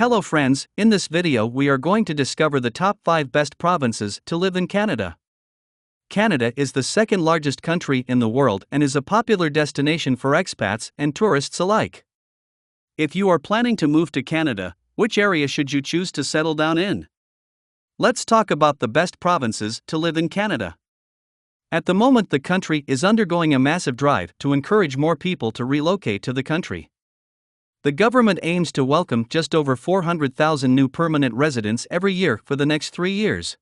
Hello friends, in this video we are going to discover the top 5 best provinces to live in Canada. Canada is the second largest country in the world and is a popular destination for expats and tourists alike. If you are planning to move to Canada, which area should you choose to settle down in? Let's talk about the best provinces to live in Canada. At the moment, the country is undergoing a massive drive to encourage more people to relocate to the country. The government aims to welcome just over 400,000 new permanent residents every year for the next 3 years.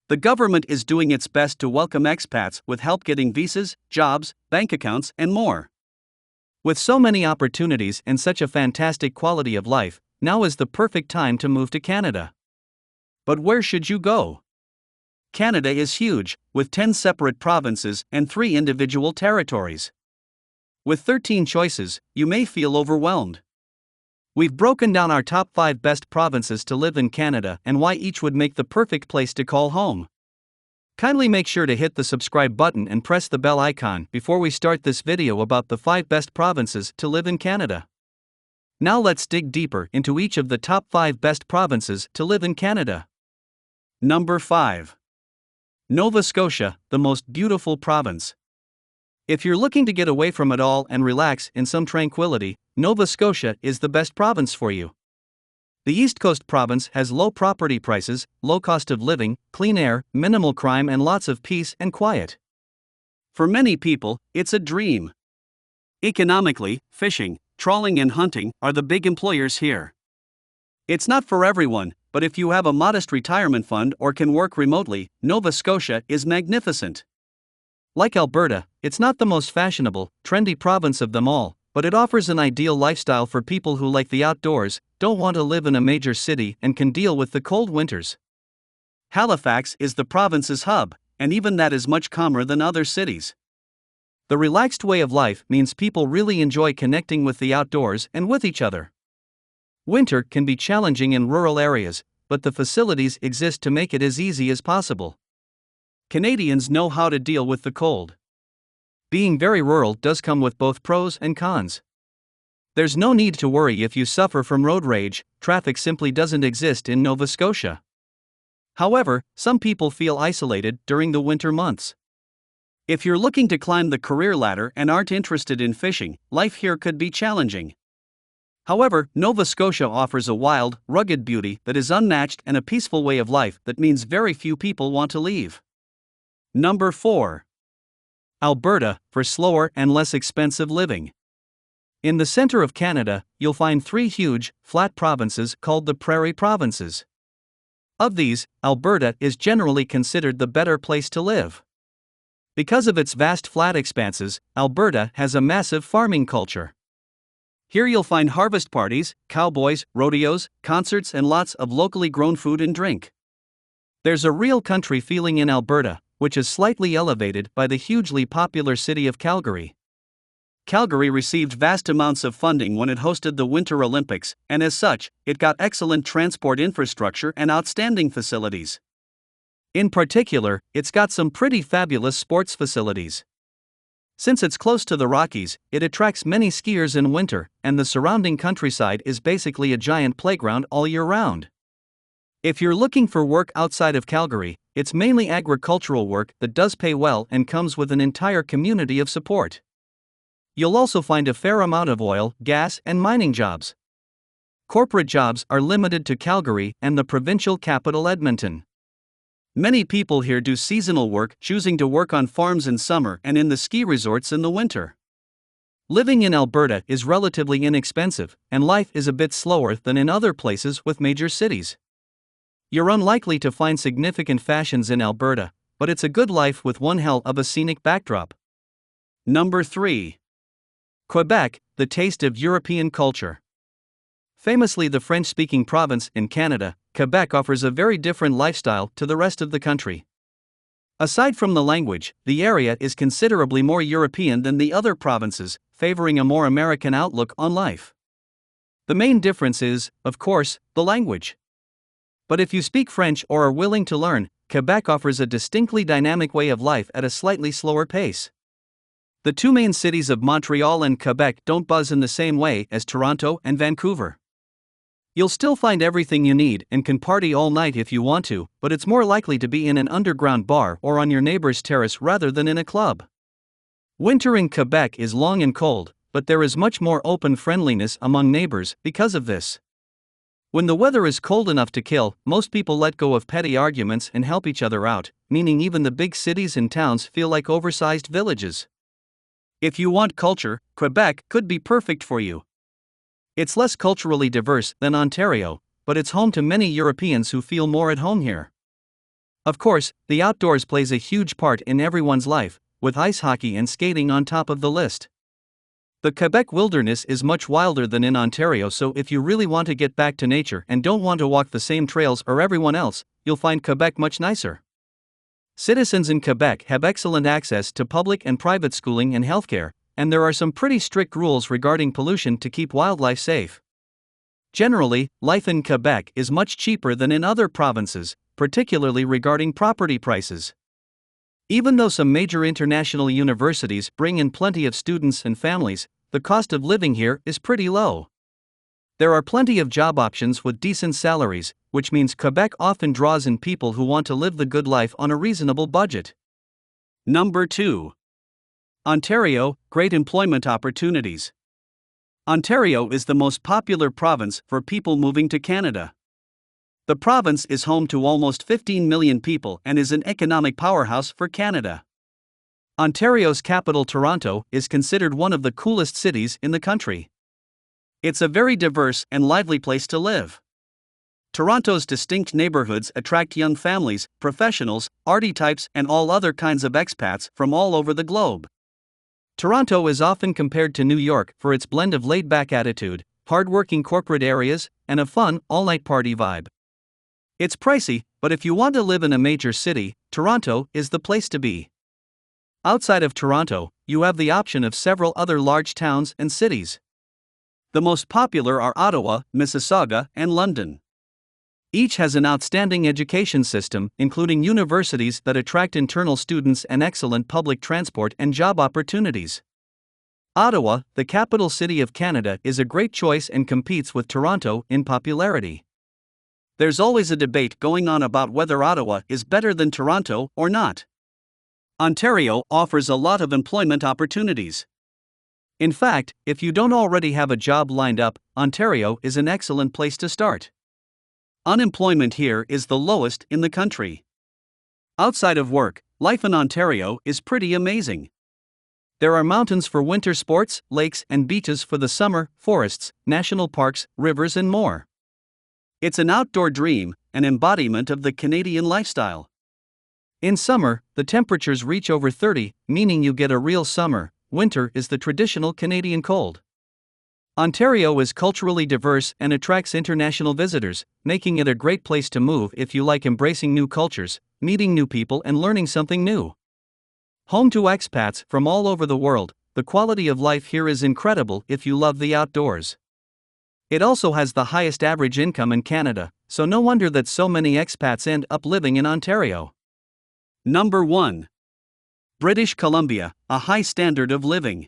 The government is doing its best to welcome expats with help getting visas, jobs, bank accounts, and more. With so many opportunities and such a fantastic quality of life, now is the perfect time to move to Canada. But where should you go? Canada is huge, with 10 separate provinces and 3 individual territories. With 13 choices, you may feel overwhelmed. We've broken down our top 5 best provinces to live in Canada and why each would make the perfect place to call home. Kindly make sure to hit the subscribe button and press the bell icon before we start this video about the 5 best provinces to live in Canada. Now let's dig deeper into each of the top 5 best provinces to live in Canada. Number 5. Nova Scotia, the most beautiful province. If you're looking to get away from it all and relax in some tranquility, Nova Scotia is the best province for you. The East Coast province has low property prices, low cost of living, clean air, minimal crime, and lots of peace and quiet. For many people, it's a dream. Economically, fishing, trawling, and hunting are the big employers here. It's not for everyone, but if you have a modest retirement fund or can work remotely, Nova Scotia is magnificent. Like Alberta, it's not the most fashionable, trendy province of them all, but it offers an ideal lifestyle for people who like the outdoors, don't want to live in a major city, and can deal with the cold winters. Halifax is the province's hub, and even that is much calmer than other cities. The relaxed way of life means people really enjoy connecting with the outdoors and with each other. Winter can be challenging in rural areas, but the facilities exist to make it as easy as possible. Canadians know how to deal with the cold. Being very rural does come with both pros and cons. There's no need to worry if you suffer from road rage, traffic simply doesn't exist in Nova Scotia. However, some people feel isolated during the winter months. If you're looking to climb the career ladder and aren't interested in fishing, life here could be challenging. However, Nova Scotia offers a wild, rugged beauty that is unmatched and a peaceful way of life that means very few people want to leave. Number 4. Alberta, for slower and less expensive living. In the center of Canada, you'll find 3 huge, flat provinces called the Prairie Provinces. Of these, Alberta is generally considered the better place to live. Because of its vast flat expanses, Alberta has a massive farming culture. Here you'll find harvest parties, cowboys, rodeos, concerts, and lots of locally grown food and drink. There's a real country feeling in Alberta, which is slightly elevated by the hugely popular city of Calgary. Calgary received vast amounts of funding when it hosted the Winter Olympics, and as such, it got excellent transport infrastructure and outstanding facilities. In particular, it's got some pretty fabulous sports facilities. Since it's close to the Rockies, it attracts many skiers in winter, and the surrounding countryside is basically a giant playground all year round. If you're looking for work outside of Calgary, it's mainly agricultural work that does pay well and comes with an entire community of support. You'll also find a fair amount of oil, gas, and mining jobs. Corporate jobs are limited to Calgary and the provincial capital Edmonton. Many people here do seasonal work, choosing to work on farms in summer and in the ski resorts in the winter. Living in Alberta is relatively inexpensive, and life is a bit slower than in other places with major cities. You're unlikely to find significant fashions in Alberta, but it's a good life with one hell of a scenic backdrop. Number 3. Quebec, the taste of European culture. Famously the French-speaking province in Canada, Quebec offers a very different lifestyle to the rest of the country. Aside from the language, the area is considerably more European than the other provinces, favoring a more American outlook on life. The main difference is, of course, the language. But if you speak French or are willing to learn, Quebec offers a distinctly dynamic way of life at a slightly slower pace. The 2 main cities of Montreal and Quebec don't buzz in the same way as Toronto and Vancouver. You'll still find everything you need and can party all night if you want to, but it's more likely to be in an underground bar or on your neighbor's terrace rather than in a club. Winter in Quebec is long and cold, but there is much more open friendliness among neighbors because of this. When the weather is cold enough to kill, most people let go of petty arguments and help each other out, meaning even the big cities and towns feel like oversized villages. If you want culture, Quebec could be perfect for you. It's less culturally diverse than Ontario, but it's home to many Europeans who feel more at home here. Of course, the outdoors plays a huge part in everyone's life, with ice hockey and skating on top of the list. The Quebec wilderness is much wilder than in Ontario, so if you really want to get back to nature and don't want to walk the same trails as everyone else, you'll find Quebec much nicer. Citizens in Quebec have excellent access to public and private schooling and healthcare, and there are some pretty strict rules regarding pollution to keep wildlife safe. Generally, life in Quebec is much cheaper than in other provinces, particularly regarding property prices. Even though some major international universities bring in plenty of students and families, the cost of living here is pretty low. There are plenty of job options with decent salaries, which means Quebec often draws in people who want to live the good life on a reasonable budget. Number 2. Ontario, great employment opportunities. Ontario is the most popular province for people moving to Canada. The province is home to almost 15 million people and is an economic powerhouse for Canada. Ontario's capital, Toronto, is considered one of the coolest cities in the country. It's a very diverse and lively place to live. Toronto's distinct neighborhoods attract young families, professionals, arty types, and all other kinds of expats from all over the globe. Toronto is often compared to New York for its blend of laid-back attitude, hard-working corporate areas, and a fun, all-night party vibe. It's pricey, but if you want to live in a major city, Toronto is the place to be. Outside of Toronto, you have the option of several other large towns and cities. The most popular are Ottawa, Mississauga, and London. Each has an outstanding education system, including universities that attract internal students and excellent public transport and job opportunities. Ottawa, the capital city of Canada, is a great choice and competes with Toronto in popularity. There's always a debate going on about whether Ottawa is better than Toronto or not. Ontario offers a lot of employment opportunities. In fact, if you don't already have a job lined up, Ontario is an excellent place to start. Unemployment here is the lowest in the country. Outside of work, life in Ontario is pretty amazing. There are mountains for winter sports, lakes and beaches for the summer, forests, national parks, rivers, and more. It's an outdoor dream, an embodiment of the Canadian lifestyle. In summer, the temperatures reach over 30, meaning you get a real summer. Winter is the traditional Canadian cold. Ontario is culturally diverse and attracts international visitors, making it a great place to move if you like embracing new cultures, meeting new people, and learning something new. Home to expats from all over the world, the quality of life here is incredible if you love the outdoors. It also has the highest average income in Canada, so no wonder that so many expats end up living in Ontario. Number 1. British Columbia, a high standard of living.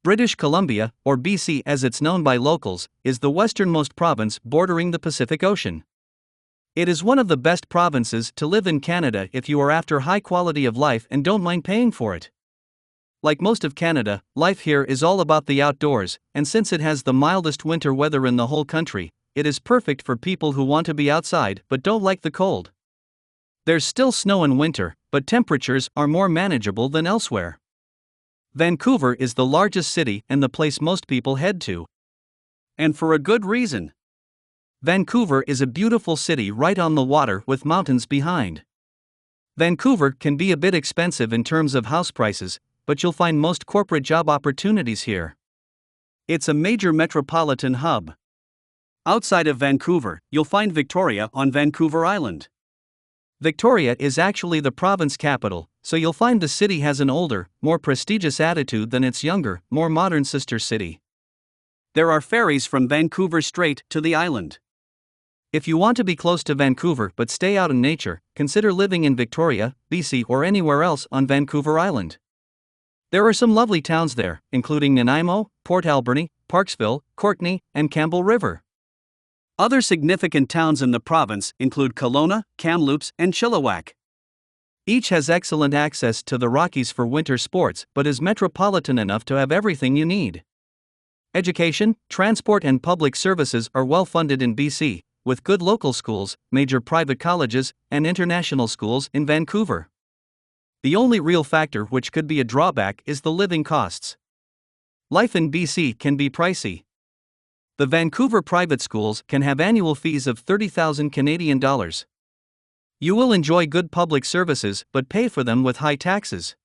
British Columbia, or BC as it's known by locals, is the westernmost province bordering the Pacific Ocean. It is one of the best provinces to live in Canada if you are after high quality of life and don't mind paying for it. Like most of Canada, life here is all about the outdoors, and since it has the mildest winter weather in the whole country, it is perfect for people who want to be outside but don't like the cold. There's still snow in winter, but temperatures are more manageable than elsewhere. Vancouver is the largest city and the place most people head to. And for a good reason. Vancouver is a beautiful city right on the water with mountains behind. Vancouver can be a bit expensive in terms of house prices, but you'll find most corporate job opportunities here. It's a major metropolitan hub. Outside of Vancouver, you'll find Victoria on Vancouver Island. Victoria is actually the province capital, so you'll find the city has an older, more prestigious attitude than its younger, more modern sister city. There are ferries from Vancouver straight to the island. If you want to be close to Vancouver but stay out in nature, consider living in Victoria, BC, or anywhere else on Vancouver Island. There are some lovely towns there, including Nanaimo, Port Alberni, Parksville, Courtenay, and Campbell River. Other significant towns in the province include Kelowna, Kamloops, and Chilliwack. Each has excellent access to the Rockies for winter sports but is metropolitan enough to have everything you need. Education, transport, and public services are well funded in BC, with good local schools, major private colleges, and international schools in Vancouver. The only real factor which could be a drawback is the living costs. Life in BC can be pricey. The Vancouver private schools can have annual fees of 30,000 Canadian dollars. You will enjoy good public services but pay for them with high taxes.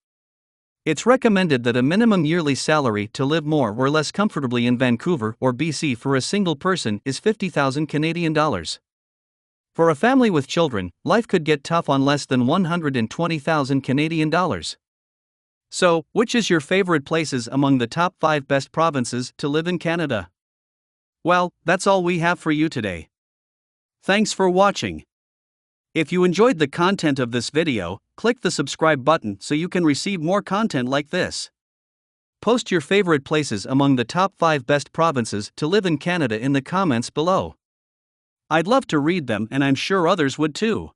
It's recommended that a minimum yearly salary to live more or less comfortably in Vancouver or BC for a single person is 50,000 Canadian dollars. For a family with children, life could get tough on less than 120,000 Canadian dollars. So, which is your favorite places among the top 5 best provinces to live in Canada? Well, that's all we have for you today. Thanks for watching. If you enjoyed the content of this video, click the subscribe button so you can receive more content like this. Post your favorite places among the top 5 best provinces to live in Canada in the comments below. I'd love to read them and I'm sure others would too.